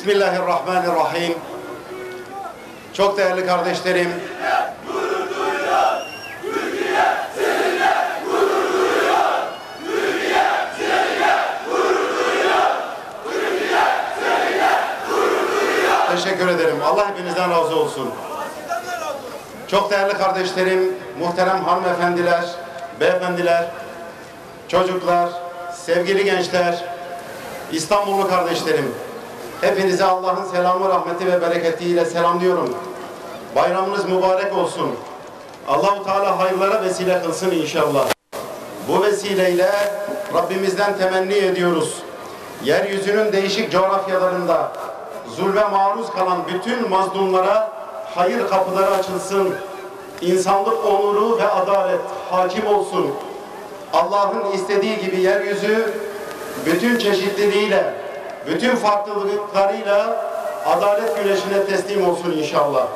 Bismillahirrahmanirrahim. Çok değerli kardeşlerim, teşekkür ederim. Allah hepinizden razı olsun. Çok değerli kardeşlerim, muhterem hanımefendiler, beyefendiler, çocuklar, sevgili gençler, İstanbullu kardeşlerim, hepinize Allah'ın selamı, rahmeti ve bereketiyle selamlıyorum. Bayramınız mübarek olsun. Allah-u Teala hayırlara vesile kılsın inşallah. Bu vesileyle Rabbimizden temenni ediyoruz. Yeryüzünün değişik coğrafyalarında zulme maruz kalan bütün mazlumlara hayır kapıları açılsın. İnsanlık onuru ve adalet hakim olsun. Allah'ın istediği gibi yeryüzü bütün çeşitliliğiyle, bütün farklılıklarıyla adalet güneşine teslim olsun inşallah.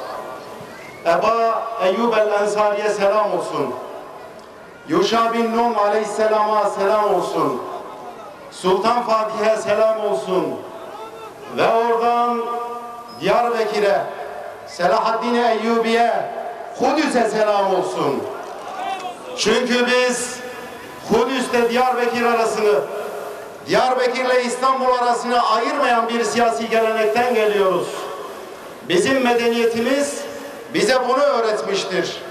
Eba Eyyub el-Ensari'ye selam olsun. Yuşa bin Nun aleyhisselama selam olsun. Sultan Fatih'e selam olsun. Ve oradan Diyarbakır'a, Selahaddin Eyyubi'ye, Kudüs'e selam olsun. Çünkü biz Kudüs'te Diyarbakır arasını, Diyarbakır ile İstanbul arasını ayırmayan bir siyasi gelenekten geliyoruz. Bizim medeniyetimiz bize bunu öğretmiştir.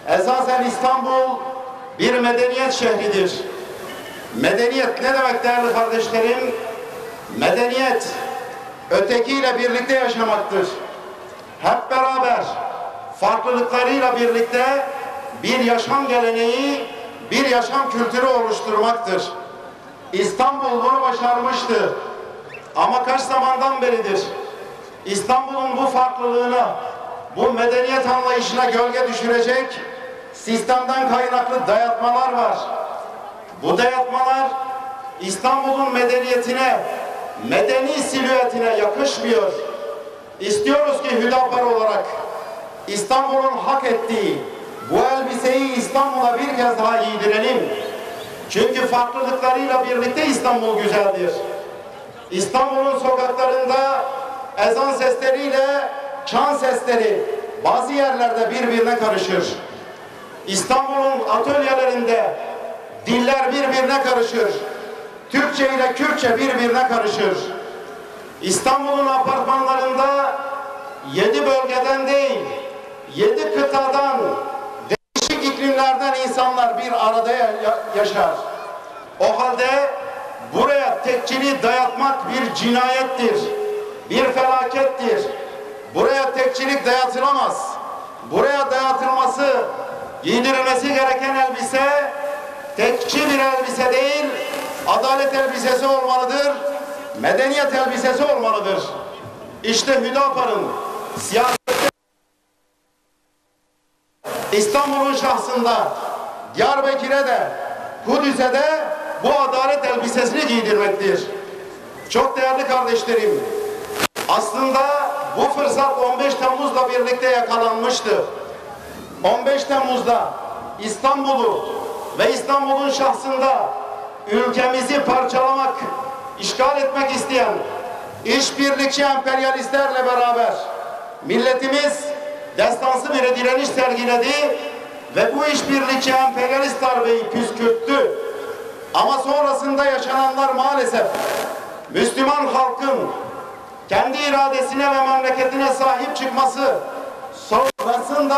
Esasen İstanbul bir medeniyet şehridir. Medeniyet ne demek değerli kardeşlerim? Medeniyet ötekiyle birlikte yaşamaktır. Hep beraber farklılıklarıyla birlikte bir yaşam geleneği, bir yaşam kültürü oluşturmaktır. İstanbul bunu başarmıştı. Ama kaç zamandan beridir İstanbul'un bu farklılığına, bu medeniyet anlayışına gölge düşürecek sistemden kaynaklı dayatmalar var. Bu dayatmalar İstanbul'un medeniyetine, medeni silüetine yakışmıyor. İstiyoruz ki Hüdapar olarak İstanbul'un hak ettiği bu elbiseyi İstanbul'a bir kez daha giydirelim. Çünkü farklılıklarıyla birlikte İstanbul güzeldir. İstanbul'un sokaklarında ezan sesleriyle çan sesleri bazı yerlerde birbirine karışır. İstanbul'un atölyelerinde diller birbirine karışır. Türkçe ile Kürtçe birbirine karışır. İstanbul'un apartmanlarında 7 bölgeden değil, 7 kıtadan, değişik iklimlerden insanlar bir arada yaşar. O halde buraya tekçiliği dayatmak bir cinayettir, bir felakettir. Buraya tekçilik dayatılamaz. Buraya dayatılması, giydirilmesi gereken elbise, tekçi bir elbise değil, adalet elbisesi olmalıdır, medeniyet elbisesi olmalıdır. İşte Hüdapar'ın siyaseti İstanbul'un şahsında, Diyarbakır'a da, Kudüs'e de bu adalet elbisesini giydirmektir. Çok değerli kardeşlerim, aslında bu fırsat 15 Temmuz'la birlikte yakalanmıştı. 15 Temmuz'da İstanbul'u ve İstanbul'un şahsında ülkemizi parçalamak, işgal etmek isteyen işbirlikçi emperyalistlerle beraber milletimiz destansı bir direniş sergiledi ve bu işbirlikçi emperyalist darbeyi püskürttü. Ama sonrasında yaşananlar maalesef Müslüman halkın kendi iradesine ve memleketine sahip çıkması sonrasında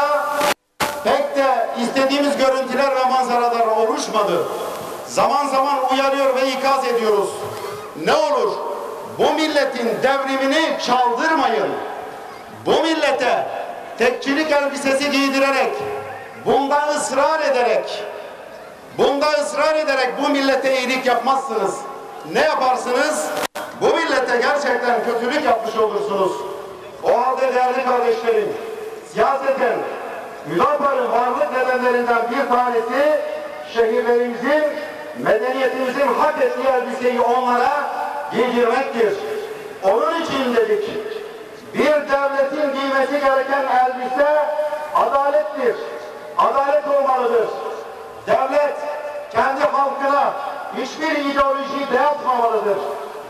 pek de istediğimiz görüntüler ve manzaralar oluşmadı. Zaman zaman uyarıyor ve ikaz ediyoruz. Ne olur bu milletin devrimini çaldırmayın. Bu millete tekçilik elbisesi giydirerek, bunda ısrar ederek bu millete iyilik yapmazsınız. Ne yaparsınız? Bu millete gerçekten kötülük yapmış olursunuz. O halde değerli kardeşlerim, siyaseten Hüdapar'ın varlık nedenlerinden bir tanesi şehirlerimizin, medeniyetimizin hak ettiği elbiseyi onlara giydirmektir. Onun için dedik, bir devletin giymesi gereken elbise adalettir. Adalet olmalıdır. Devlet kendi halkına hiçbir ideoloji dayatmamalıdır.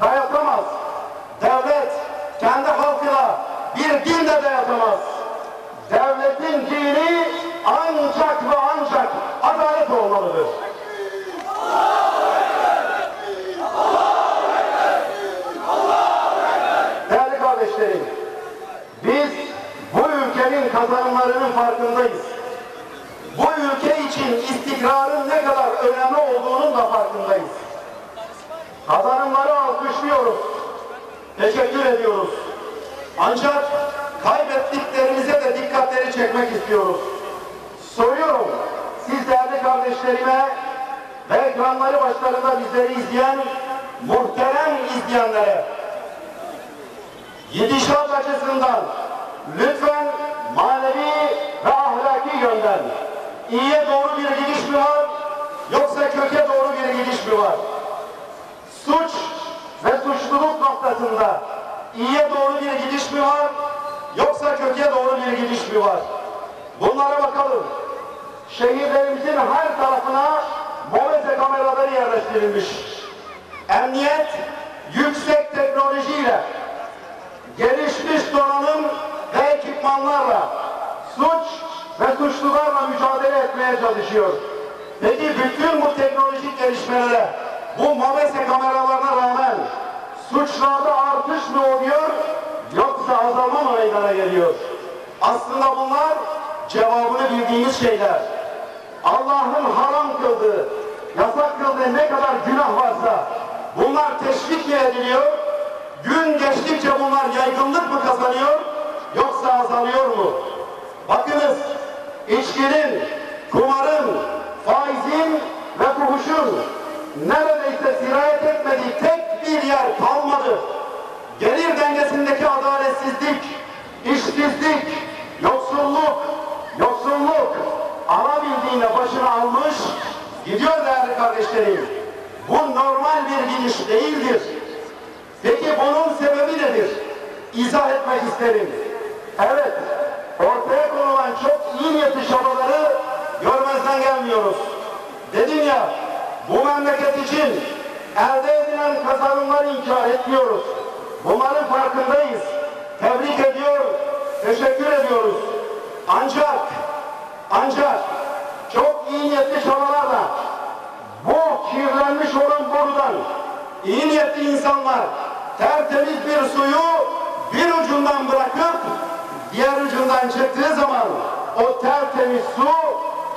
Dayatamaz. Devlet kendi bir din de dayatamaz. Devletin dini ancak ve ancak adalet olmalıdır. Değerli kardeşlerim, biz bu ülkenin kazanımlarının farkındayız. Bu ülke için istikrarın ne kadar önemli olduğunun da farkındayız. Kazanımları alkışlıyoruz, teşekkür ediyoruz. Ancak kaybettiklerimize de dikkatleri çekmek istiyoruz. Soruyorum, siz değerli kardeşlerime ve ekranları başlarında bizleri izleyen muhterem izleyenlere, gidişat açısından lütfen manevi ve ahlaki yönden iyiye doğru bir gidiş mi var, yoksa köke doğru bir gidiş mi var? Suç ve suçluluk noktasında iyiye doğru bir gidiş mi var, yoksa köke doğru bir gidiş mi var? Bunlara bakalım. Şehirlerimizin her tarafına mobese kameraları yerleştirilmiş. Emniyet yüksek teknolojiyle, gelişmiş donanım ve ekipmanlarla suç ve suçlularla mücadele etmeye çalışıyor. Peki bütün bu teknolojik gelişmelere, bu mobese kameralarına rağmen suçlarda artış mı oluyor, yoksa azalma mı meydana geliyor? Aslında bunlar cevabını bildiğimiz şeyler. Allah'ın haram kıldığı, yasak kıldığı ne kadar günah varsa bunlar teşvik mi ediliyor? Gün geçtikçe bunlar yaygınlık mı kazanıyor, yoksa azalıyor mu? Bakınız, içkinin, kumarın, faizin ve fuhuşun neredeyse sirayet etmediği tek bir yer kalmadı. Gelir dengesindeki adaletsizlik, işsizlik, yoksulluk alabildiğine başını almış gidiyor değerli kardeşlerim. Bu normal bir gidiş değildir. Peki bunun sebebi nedir? İzah etmek isterim. Evet, ortaya konulan çok iyi niyetli çabaları görmezden gelmiyoruz. Dedim ya, bu memleket için elde edilen kazanımları inkar etmiyoruz. Bunların farkındayız. Tebrik ediyor, teşekkür ediyoruz. Ancak çok iyi niyetli çabalarla bu kirlenmiş olan borudan iyi niyetli insanlar tertemiz bir suyu bir ucundan bırakıp diğer ucundan çıktığı zaman o tertemiz su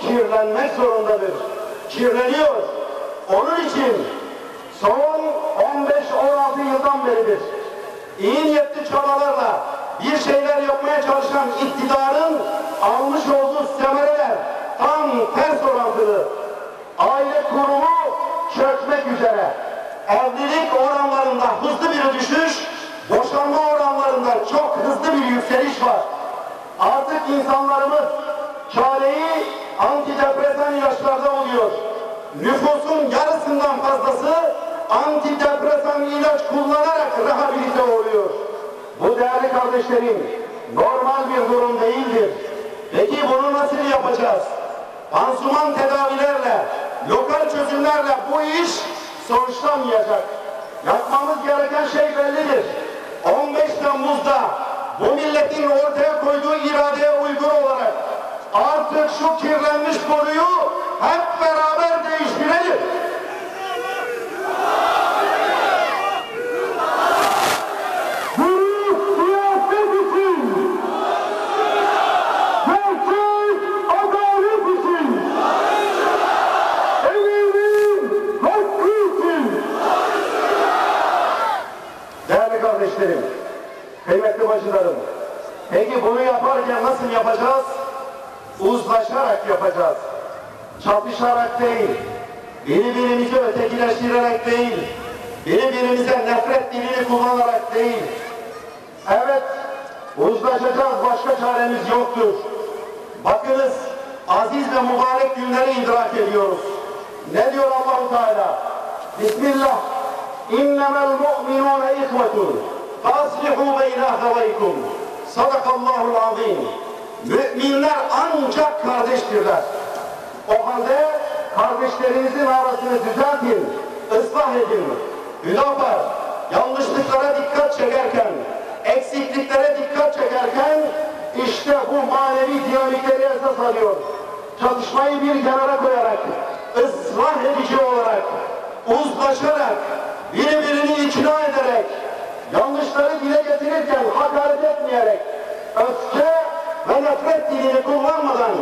kirlenmek zorundadır. Kirleniyor. Onun için son 15-16 yıldan beridir iyi niyetli çabalarla bir şeyler yapmaya çalışan iktidarın almış olduğu semereler tam ters orantılı. Aile kurumu çökmek üzere. Evlilik oranlarında hızlı bir düşüş, boşanma oranlarında çok hızlı bir yükseliş var. Artık insanlarımız çareyi antidepresan ilaçlarda buluyor. Nüfusun yarısından fazlası antidepresan ilaç kullanarak rehabilite oluyor. Bu değerli kardeşlerim normal bir durum değildir. Peki bunu nasıl yapacağız? Pansuman tedavilerle, lokal çözümlerle bu iş sonuçlanmayacak. Yapmamız gereken şey bellidir. 15 Temmuz'da bu milletin ortaya koyduğu iradeye uygun olarak artık şu kirlenmiş boruyu hep beraber değiştirelim. Kıymetli bacılarım, peki bunu yaparken nasıl yapacağız? Uzlaşarak yapacağız. Çatışarak değil, birbirimizi ötekileştirerek değil, birbirimize nefret dilini kullanarak değil. Evet, uzlaşacağız, başka çaremiz yoktur. Bakınız, aziz ve mübarek günleri idrak ediyoruz. Ne diyor Allah-u Teala? Bismillah, innemel mu'minûne ihvetun. فَاصْلِحُوا بَيْنَ أَخَوَيْكُمْ صَدَقَ اللّٰهُ الْعَظِيمُ. Müminler ancak kardeştirler. O halde kardeşlerinizin arasını düzeltin, ıslah edin. Hüdapar, yanlışlıklara dikkat çekerken, eksikliklere dikkat çekerken işte bu manevi dinamikleri esas alıyor. Çatışmayı bir kenara koyarak, ıslah edici olarak, uzlaşarak, birbirini ikna ederek, yanlışları dile getirirken hakaret etmeyerek, öfke ve nefret dilini kullanmadan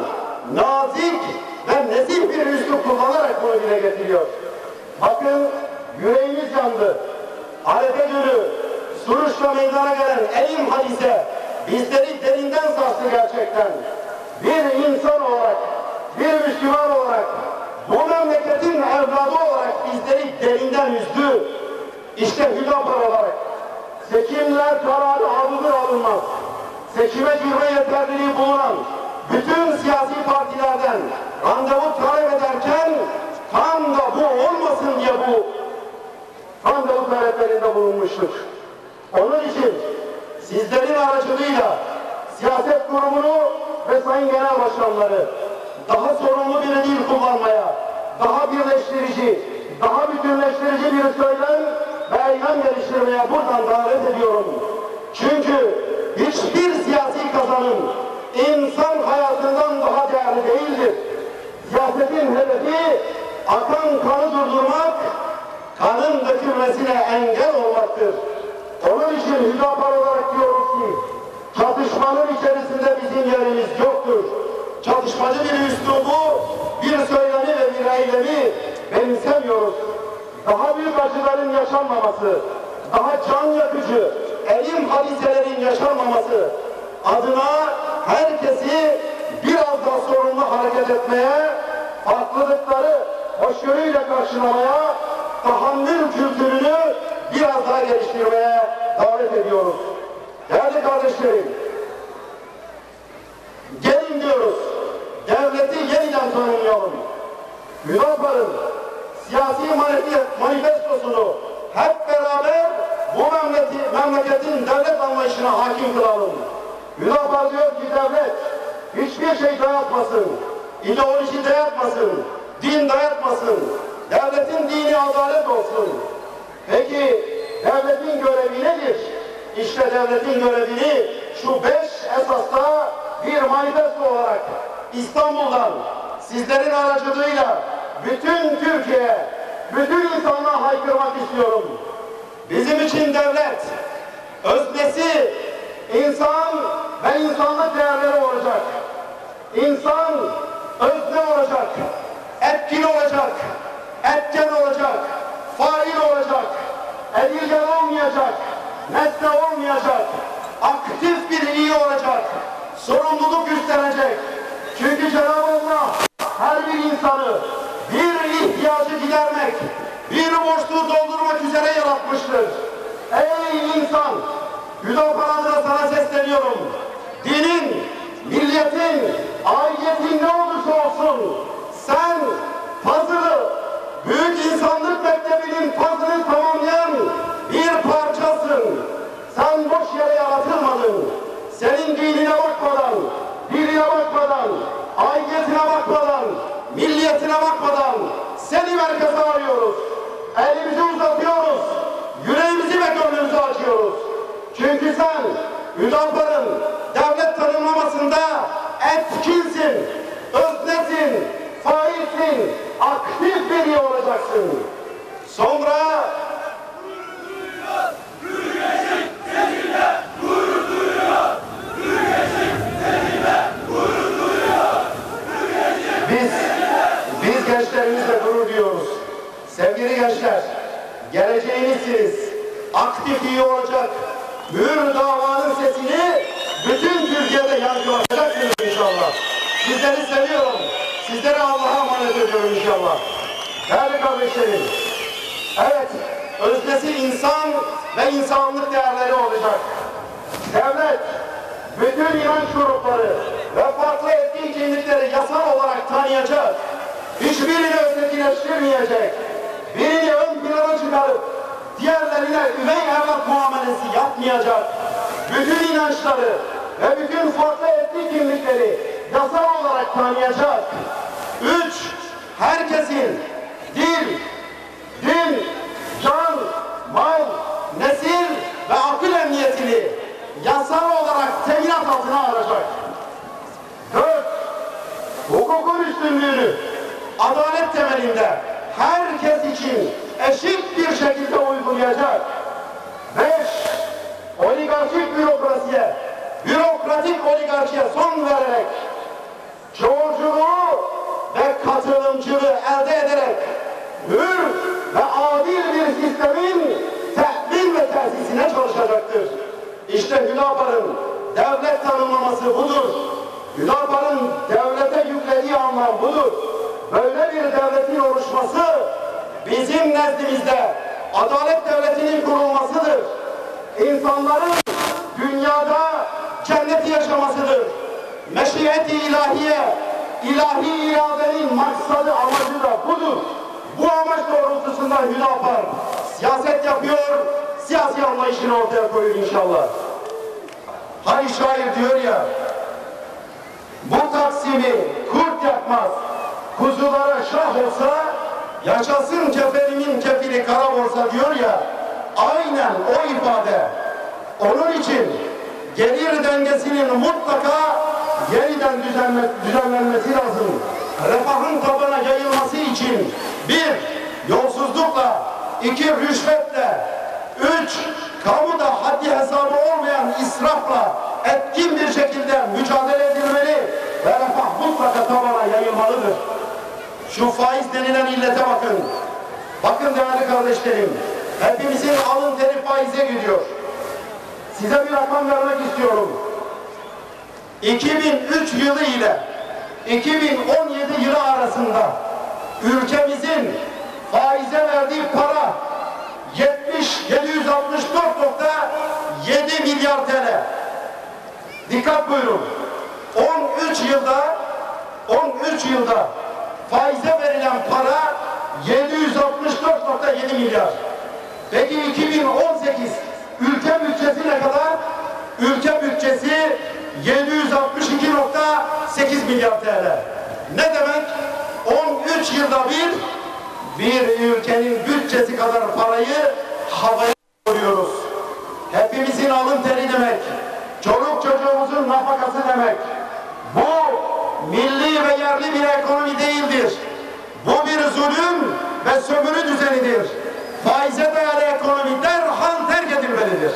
nazik ve nezih bir üslup kullanarak bunu dile getiriyor. Bakın yüreğimiz yandı. Arefe günü Suruç'ta meydana gelen elim hadise bizleri derinden sarstı gerçekten. Bir insan olarak, bir Müslüman olarak, bu memleketin evladı olarak bizleri derinden üzdü. İşte Hüdapar olarak seçimler kararı alınır alınmaz, seçime girme yeterliliği bulunan bütün siyasi partilerden randevu talep ederken tam da bu olmasın diye bu randevu taleplerinde bulunmuştur. Onun için sizlerin aracılığıyla siyaset kurumunu ve sayın genel başkanları daha sorumlu bir dil kullanmaya, daha birleştirici, daha bütünleştirici bir söylem ve eylem geliştirmeye buradan davet ediyorum. Çünkü hiçbir siyasi kazanım insan hayatından daha değerli değildir. Siyasetin hedefi akan kanı durdurmak, kanın dökülmesine engel olmaktır. Onun için Hüdapar olarak diyoruz ki çatışmanın içerisinde bizim yerimiz yoktur. Çatışmacı bir üslubu, bir söylemi ve bir eylemi benimsemiyoruz. Daha büyük acıların yaşanmaması, daha can yakıcı, elim hadiselerin yaşanmaması adına herkesi biraz daha sorumlu hareket etmeye, farklılıkları hoşgörüyle karşılamaya, tahammül kültürünü biraz daha geliştirmeye davet ediyoruz. Değerli kardeşlerim, gelin diyoruz, devleti yeniden tanımlayalım. Hüdapar'ın siyasi manifestosunu hep beraber bu memleketin devlet anlayışına hakim kılalım. Hüdapar diyor ki devlet hiçbir şey dayatmasın, ideoloji dayatmasın, din dayatmasın, devletin dini adalet olsun. Peki devletin görevi nedir? İşte devletin görevini şu 5 esasta bir manifesto olarak İstanbul'dan sizlerin aracılığıyla bütün Türkiye, bütün insanlığa haykırmak istiyorum. Bizim için devlet, öznesi insan ve insanlık değerleri olacak. İnsan özne olacak, etkin olacak, etken olacak, fail olacak, edilgen olmayacak, nesne olmayacak, aktif bir iyi olacak, sorumluluk üstlenecek. Çünkü Cenab-ı Allah her bir insanı bir ihtiyacı gidermek, bir boşluğu doldurmak üzere yaratmıştır. Ey insan! Hüdapar adına sana sesleniyorum. Dinin, milletin, aidiyetin ne olursa olsun sen puzzle'ı, büyük insanlık mektebinin puzzle'ını tamamlayan bir parçasın. Sen boş yere yaratılmadın. Senin dinine bakmadan, diline bakmadan, aidiyetine bakmadan, milliyetine bakmadan seni merkeze arıyoruz. Elimizi uzatıyoruz. Yüreğimizi ve gönlümüzü açıyoruz. Çünkü sen Hüdapar'ın devlet tanımlamasında etkinsin, öznesin, failsin, aktif biri olacaksın. Sonra biz gençlerimizle gurur duyuyoruz. Sevgili gençler, geleceğinizsiniz. Aktif iyi olacak. Hür davanın sesini bütün Türkiye'de yankılayacaksınız inşallah. Sizleri seviyorum. Sizleri Allah'a emanet ediyorum inşallah. Değerli kardeşlerim, evet, öznesi insan ve insanlık değerleri olacak. Devlet, bütün inanç grupları ve farklı etkin kimlikleri yasal olarak tanıyacak. Hiçbirini ötekileştirmeyecek. Birini ön plana çıkarıp diğerlerine üvey evlat muamelesi yapmayacak. Bütün inançları ve bütün farklı etnik kimlikleri yasal olarak tanıyacak. 3. Herkesin dil, din, can, mal, nesil ve akıl emniyetini altına alacak. 4. Hukukun üstünlüğünü adalet temelinde herkes için eşit bir şekilde uygulayacak. 5. Oligarşik bürokratik oligarşiye son vererek, çoğulculuğu ve katılımcılığı elde ederek hür ve adil bir sistemin temin ve tesisine çalışacaktır. İşte Hüdapar'ın devlet tanımlaması budur. Hüdapar'ın devlete yüklediği anlam budur. Böyle bir devletin oluşması bizim nezdimizde adalet devletinin kurulmasıdır. İnsanların dünyada cenneti yaşamasıdır. Meşiyet-i ilahiye, ilahi iradenin maksadı, amacı da budur. Bu amaç doğrultusunda Hüdapar siyaset yapıyor, siyasi anlayışını ortaya koyuyor inşallah. Hani şair diyor ya, bu Taksim'i kurt yakmaz, kuzulara şah olsa, yaşasın kefenimin kefili kara borsa diyor ya, aynen o ifade. Onun için gelir dengesinin mutlaka yeniden düzenlenmesi lazım. Refahın tabana yayılması için 1. Yolsuzlukla, 2. Rüşvetle, 3. Kamuda haddi hesabı olmayan israfla etkin bir şekilde mücadele edilmeli ve refah mutlaka tabana yayılmalıdır. Şu faiz denilen illete bakın. Bakın değerli kardeşlerim, hepimizin alın teri faize gidiyor. Size bir rakam vermek istiyorum. 2003 yılı ile 2017 yılı arasında ülkemizin faize verdiği para 764,7 milyar TL. Dikkat buyurun. 13 yılda faize verilen para 764,7 milyar. Peki 2018 ülke bütçesi ne kadar? Ülke bütçesi 762,8 milyar TL. Ne demek? 13 yılda bir ülkenin bütçesi kadar parayı havaya koyuyoruz. Hepimizin alın teri demek. Çoluk çocuğumuzun nafakası demek. Bu milli ve yerli bir ekonomi değildir. Bu bir zulüm ve sömürü düzenidir. Faize dayalı ekonomi derhal terk edilmelidir.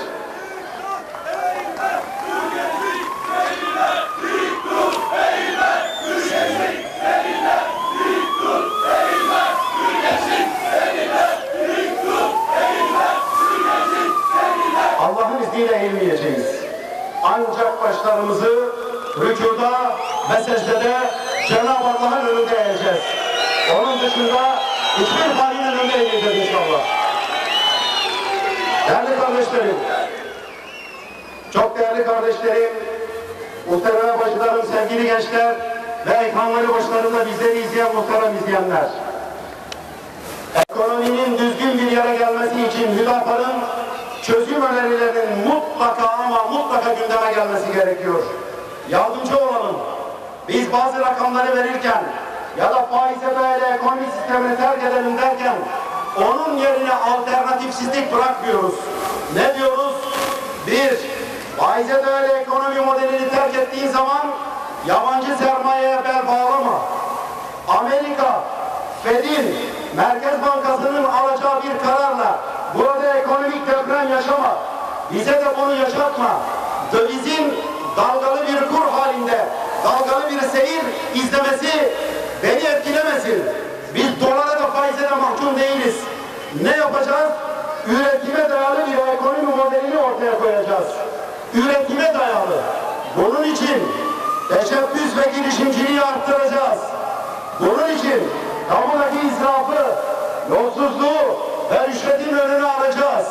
Allah'ın izniyle eğilmeyeceğiz. Ancak başlarımızı rükuda ve secdede Cenab-ı Allah'ın önünde eğeceğiz. Onun dışında hiçbir halin önünde eğileceğiz inşallah. Değerli kardeşlerim, çok değerli kardeşlerim, muhterem bacılarım, sevgili gençler ve ekranları başlarında bizleri izleyen muhterem izleyenler. Ekonominin düzgün bir yere gelmesi için Hüdapar'ın çözüm önerilerinin mutlaka ama mutlaka gündeme gelmesi gerekiyor. Yardımcı olalım. Biz bazı rakamları verirken ya da faize dayalı ekonomi sistemini terk edelim derken onun yerine alternatifsizlik bırakmıyoruz. Ne diyoruz? 1. Faize dayalı ekonomi modelini terk ettiğin zaman yabancı sermayeye bel bağlama. Amerika, Fed'in, Merkez Bankası'nın alacağı bir kararla burada ekonomik deprem yaşama. Bize de bunu yaşatma. Dövizin dalgalı bir kur halinde, dalgalı bir seyir izlemesi beni etkilemesin. Biz dolara da faize de mahkum değiliz. Ne yapacağız? Üretime dayalı bir ekonomi modelini ortaya koyacağız. Üretime dayalı. Bunun için teşebbüs ve girişimciliği arttıracağız. Bunun için kamudaki israfı, yolsuzluğu ve rüşvetin önünü alacağız.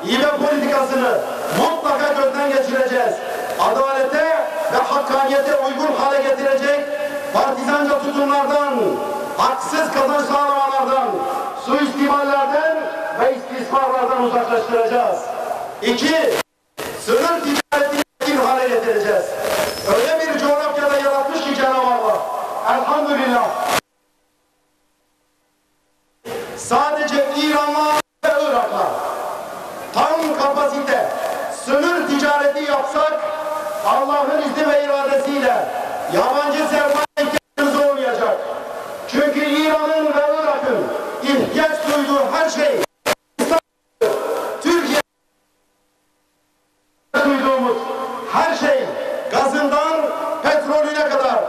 İğme politikasını mutlaka gözden geçireceğiz. Adalete ve hakkaniyete uygun hale getirecek partizanca tutumlardan, haksız kazanç sağlamalardan, suistimallerden ve istismarlardan uzaklaştıracağız. 2. Sınır ticaretini bir hale getireceğiz. Öyle bir coğrafyada yaratmış ki Cenab-ı Allah, elhamdülillah, sadece İran'la ve Irak'la tam kapasite sınır ticareti yapsak Allah'ın izni ve iradesiyle yabancı sermaye ihtiyacımız olmayacak. Çünkü İran'ın ve Irak'ın ihtiyaç duyduğu her şey Türkiye'de duyduğumuz her şey gazından petrolüne kadar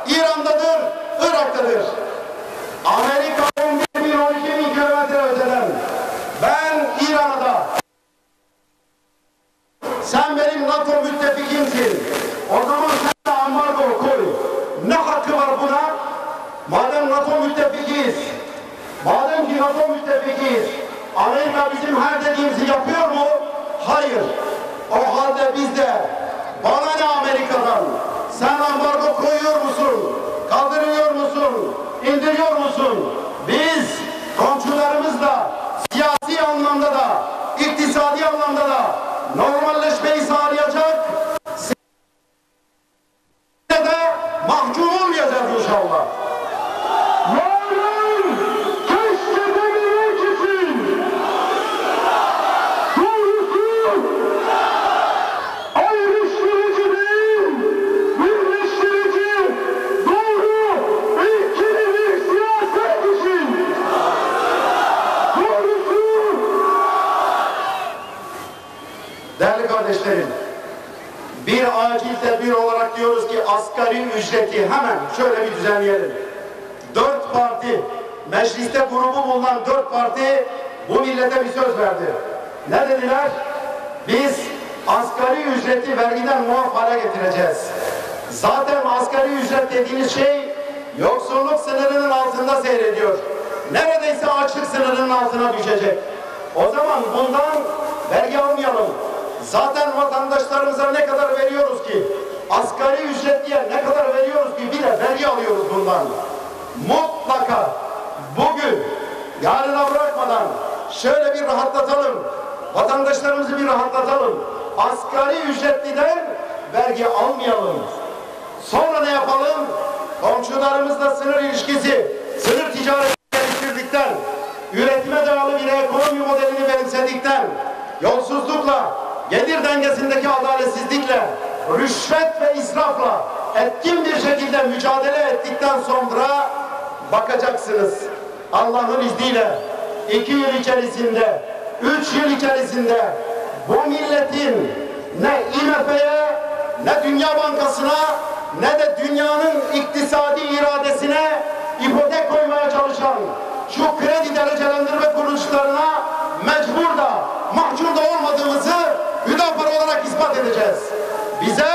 İran'dadır, Irak'tadır. Amerika 11.000-12.000 kilometre öteden ben İran'a da sen benim NATO müttefikimsin. O zaman sen de ambargo koy. Ne hakkı var buna? Madem NATO müttefikiyiz, madem ki NATO müttefikiyiz, Amerika bizim her dediğimizi yapıyor mu? Hayır. O halde biz de bana ne Amerika'dan? Sen ambargo koyuyor musun? Kaldırıyor musun? İndiriyor musun? Biz komşularımızla siyasi anlamda da, iktisadi anlamda da normalleşmeyi sağlayacak, size de mahkum olmayacağız inşallah. Yarın keşke dememek için doğrusu ayrıştırıcı değil, birleştirici, doğru ve etkili bir siyaset için doğrusu. Değerli kardeşlerim, bir acil tedbir olarak diyoruz ki asgari ücreti hemen şöyle bir düzenleyelim. 4 parti, mecliste grubu bulunan 4 parti bu millete bir söz verdi. Ne dediler? Biz asgari ücreti vergiden muaf hale getireceğiz. Zaten asgari ücret dediğiniz şey yoksulluk sınırının altında seyrediyor. Neredeyse açlık sınırının altına düşecek. O zaman bundan vergi almayalım. Zaten vatandaşlarımıza ne kadar veriyoruz ki? Asgari ücret diye ne kadar veriyoruz ki? Bir de vergi alıyoruz bundan. Mutlaka bugün, yarına bırakmadan şöyle bir rahatlatalım. Vatandaşlarımızı bir rahatlatalım. Asgari ücretliden vergi almayalım. Sonra ne yapalım? Komşularımızla sınır ilişkisi, sınır ticareti geliştirdikten, üretime dayalı bir ekonomi modelini benimsedikten, yolsuzlukla, gelir dengesindeki adaletsizlikle, rüşvet ve israfla etkin bir şekilde mücadele ettikten sonra bakacaksınız. Allah'ın izniyle 2 yıl içerisinde, 3 yıl içerisinde bu milletin ne IMF'ye, ne Dünya Bankası'na, ne de dünyanın iktisadi iradesine ipotek koymaya çalışan şu kredi derecelendirme kuruluşlarına mecbur da, mahcur da olmadığımızı Hüdapar olarak ispat edeceğiz. Bize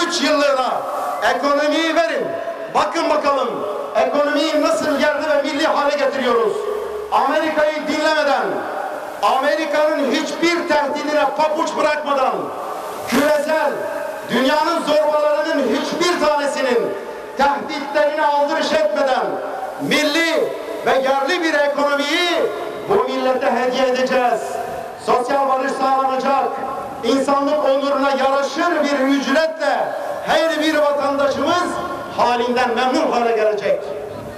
3 yıllığına ekonomiyi verin. Bakın bakalım ekonomiyi nasıl yerli ve milli hale getiriyoruz. Amerika'yı dinlemeden, Amerika'nın hiçbir tehdidine pabuç bırakmadan, küresel dünyanın zorbalarının hiçbir tanesinin tehditlerine aldırış etmeden milli ve yerli bir ekonomiyi bu millete hediye edeceğiz. Sosyal barış sağlanacak, insanlık onuruna yaraşır bir ücretle her bir vatandaşımız halinden memnun hale gelecek.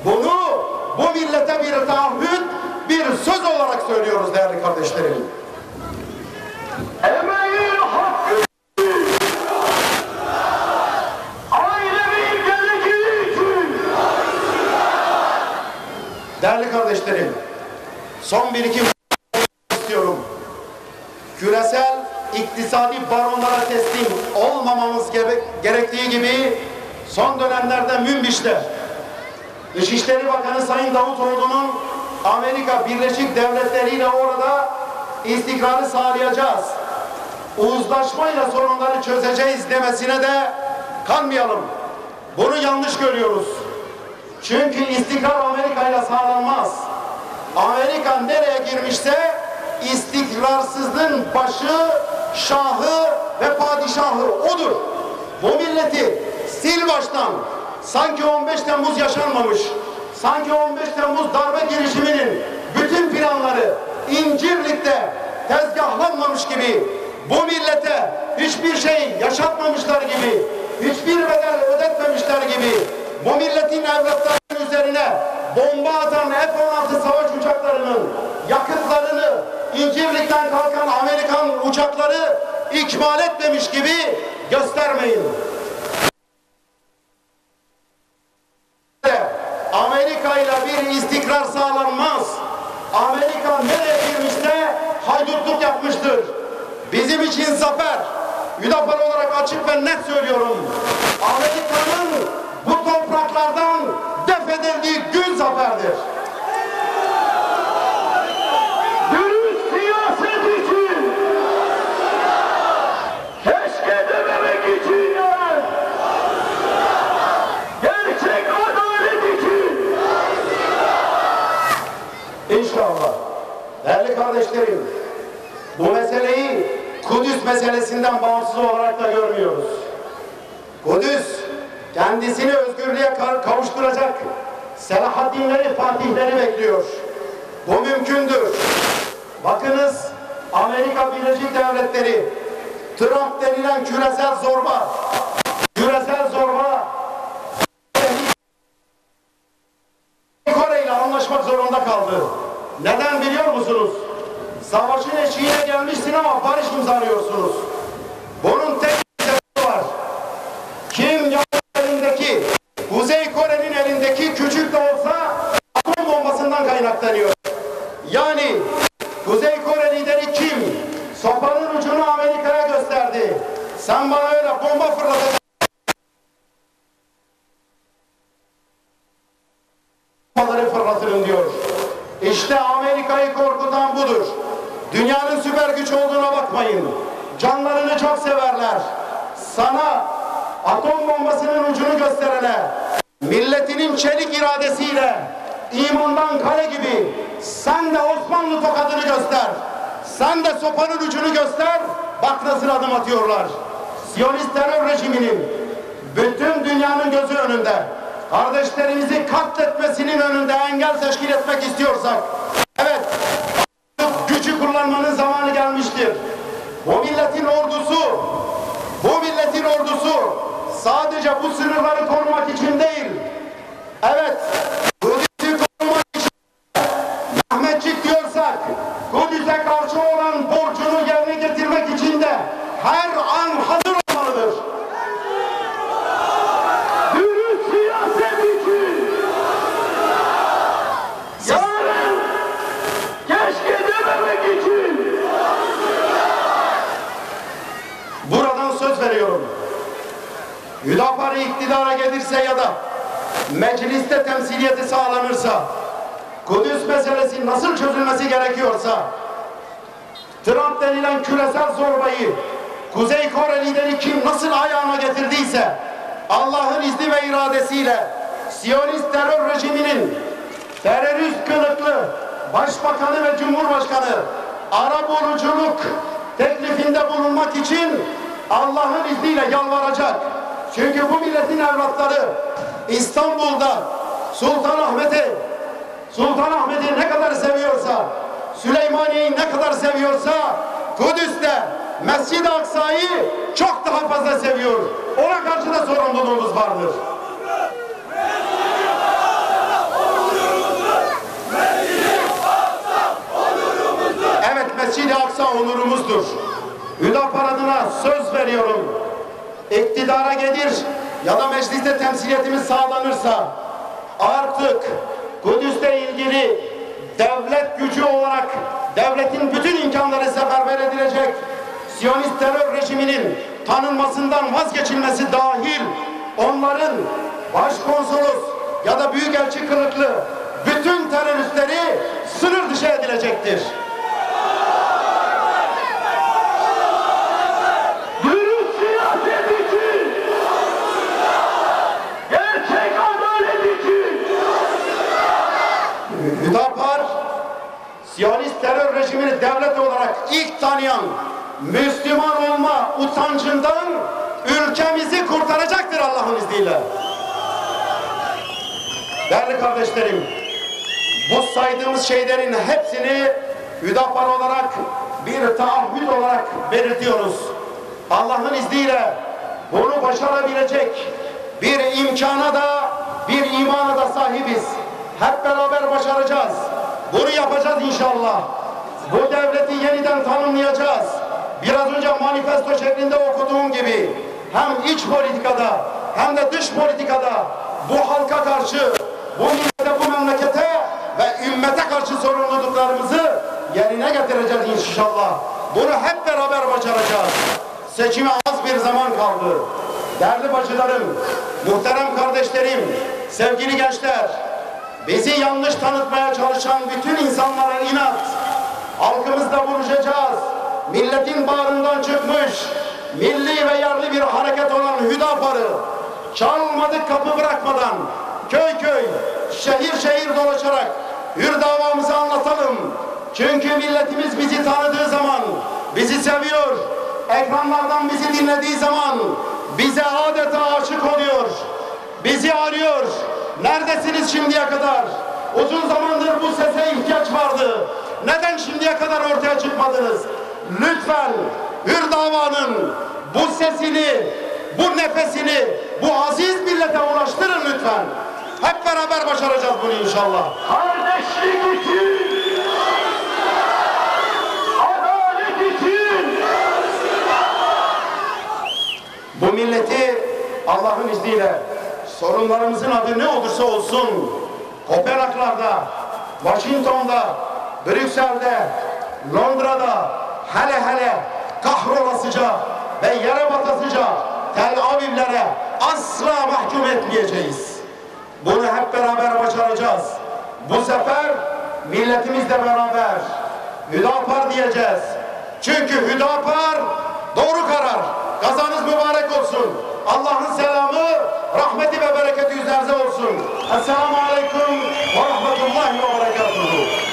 Bunu bu millete bir taahhüt, bir söz olarak söylüyoruz değerli kardeşlerim. Emeğin hakkı, ailemin geleceği için. Değerli kardeşlerim, son bir iki istiyorum. Küresel iktisadi baronlara teslim olmamamız gerektiği gibi son dönemlerde Münbiş'te Dışişleri Bakanı Sayın Davutoğlu'nun Amerika Birleşik Devletleri ile orada istikrarı sağlayacağız, uzlaşmayla sorunları çözeceğiz demesine de kanmayalım. Bunu yanlış görüyoruz. Çünkü istikrar Amerika ile sağlanmaz. Amerika nereye girmişse istikrarsızlığın başı, şahı ve padişahı odur. Bu milleti sil baştan, sanki 15 Temmuz yaşanmamış, sanki 15 Temmuz darbe girişiminin bütün planları İncirlik'te tezgahlanmamış gibi, bu millete hiçbir şey yaşatmamışlar gibi, hiçbir bedel ödetmemişler gibi, bu milletin evlatlarının üzerine bomba atan F-16 savaş uçaklarının yakıtlarını İncirlik'ten kalkan Amerikan uçakları ikmal etmemiş gibi göstermeyin. Amerika ile bir istikrar sağlanmaz. Amerika nereye girmişse haydutluk yapmıştır. Bizim için zafer, Hüdapar olarak açık ve net söylüyorum, Amerika'nın bu topraklardan def edildiği gün zaferdir. Dürüst siyaset için, keşke dememek için, gerçek adalet için. İnşallah. Değerli kardeşlerim, bu meseleyi Kudüs meselesinden bağımsız olarak da görmüyoruz. Kudüs, kendisini özgürlüğe kavuşturacak Selahaddinleri, Fatihleri bekliyor. Bu mümkündür. Bakınız, Amerika Birleşik Devletleri, Trump denilen küresel zorba, Kore ile anlaşmak zorunda kaldı. Neden biliyor musunuz? Savaşın eşiğine gelmişsin ama barış imzalıyorsunuz. Bunun tek bir sebebi var. Kim elindeki, Kuzey Kore'nin elindeki küçük de olsa atom bombasından kaynaklanıyor. Yani Kuzey Kore lideri Kim, sopanın ucunu Amerika'ya gösterdi. Sen bana öyle bomba fırlatacaksın. Fırlatırım diyor. İşte Amerika'yı korkutan budur. Dünyanın süper güç olduğuna bakmayın. Canlarını çok severler. Sana atom bombasının ucunu gösterene, milletinin çelik iradesiyle, imandan kale gibi, sen de Osmanlı tokadını göster. Sen de sopanın ucunu göster. Bak nasıl adım atıyorlar. Siyonist terör rejiminin bütün dünyanın gözü önünde, kardeşlerimizi katletmesinin önünde engel teşkil etmek istiyorsak, evet, gücü kullanmanın zamanı gelmiştir. Bu milletin ordusu sadece bu sınırları korumak için değil, evet, Kudüs'ü korumak için, Mehmetçik diyorsak, Kudüs'e karşı olan borcunu yerine getirmek için de her an hazır olmalıdır. Dürüst siyaset için, yarın keşke dememek için. Buradan söz veriyorum. Hüdapar'ı iktidara gelirse ya da mecliste temsiliyeti sağlanırsa, Kudüs meselesi nasıl çözülmesi gerekiyorsa, Trump denilen küresel zorbayı Kuzey Kore lideri Kim nasıl ayağına getirdiyse, Allah'ın izni ve iradesiyle Siyonist terör rejiminin terörist kılıklı başbakanı ve cumhurbaşkanı arabuluculuk teklifinde bulunmak için Allah'ın izniyle yalvaracak. Çünkü bu milletin evlatları İstanbul'da Sultanahmet'i ne kadar seviyorsa, Süleymaniye'yi ne kadar seviyorsa, Kudüs'te Mescid-i Aksa'yı çok daha fazla seviyor. Ona karşı da sorumluluğumuz vardır. Evet, Mescid-i Aksa onurumuzdur. Hüdapar adına söz veriyorum. İktidara gelir ya da mecliste temsiliyetimiz sağlanırsa artık Kudüs'le ilgili devlet gücü olarak devletin bütün imkanları seferber edilecek, Siyonist terör rejiminin tanınmasından vazgeçilmesi dahil onların başkonsolos ya da büyükelçi kılıklı bütün teröristleri sınır dışı edilecektir. Dürüst siyaset için, gerçek adalet için. Hüdapar, Siyonist terör rejimini devlet olarak ilk tanıyan, Müslüman olma utancından ülkemizi kurtaracaktır Allah'ın izniyle. Değerli kardeşlerim, bu saydığımız şeylerin hepsini Hüdapar olarak bir taahhüt olarak belirtiyoruz. Allah'ın izniyle bunu başarabilecek bir imkana da bir imana da sahibiz. Hep beraber başaracağız. Bunu yapacağız inşallah. Bu devleti yeniden tanımlayacağız. biraz önce manifesto şeklinde okuduğum gibi hem iç politikada hem de dış politikada bu halka karşı, bu millete, bu memlekete ve ümmete karşı sorumluluklarımızı yerine getireceğiz inşallah. Bunu hep beraber başaracağız. Seçime az bir zaman kaldı. Değerli bacılarım, muhterem kardeşlerim, sevgili gençler, bizi yanlış tanıtmaya çalışan bütün insanlara inat, halkımızla buluşacağız. Milletin bağrından çıkmış, milli ve yerli bir hareket olan Hüdapar'ı çalmadık kapı bırakmadan köy köy, şehir şehir dolaşarak hür davamızı anlatalım. Çünkü milletimiz bizi tanıdığı zaman, bizi seviyor, ekranlardan bizi dinlediği zaman bize adeta aşık oluyor, bizi arıyor. Neredesiniz şimdiye kadar? Uzun zamandır bu sese ihtiyaç vardı. Neden şimdiye kadar ortaya çıkmadınız? Lütfen hür davanın bu sesini, bu nefesini, bu aziz millete ulaştırın lütfen. Hep beraber başaracağız bunu inşallah. Kardeşlik için, adalet için. Bu milleti Allah'ın izniyle sorunlarımızın adı ne olursa olsun Kopenhag'larda, Washington'da, Brüksel'de, Londra'da, hele kahrolasıca ve yere batasıca Tel Aviv'lere asla mahkum etmeyeceğiz. Bunu hep beraber başaracağız. Bu sefer milletimizle beraber Hüdapar diyeceğiz. Çünkü Hüdapar doğru karar. Kazanız mübarek olsun. Allah'ın selamı, rahmeti ve bereketi üzerinize olsun. Esselamu Aleyküm ve Rahmetullahi ve Berekatuhu.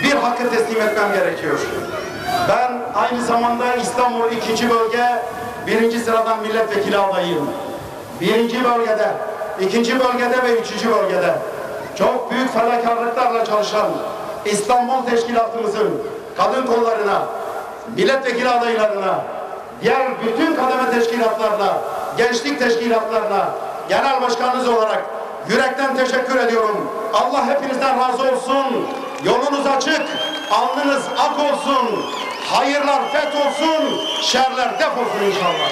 Bir hakkı teslim etmem gerekiyor. Ben aynı zamanda İstanbul 2. bölge 1. sıradan milletvekili adayıyım. 1. bölgede, 2. bölgede ve 3. bölgede çok büyük fedakarlıklarla çalışan İstanbul Teşkilatımızın kadın kollarına, milletvekili adaylarına, diğer bütün kademe teşkilatlarına, gençlik teşkilatlarına, genel başkanınız olarak yürekten teşekkür ediyorum. Allah hepinizden razı olsun. Yolunuz açık, alnınız ak olsun. Hayırlar feth olsun, şerler def olsun inşallah.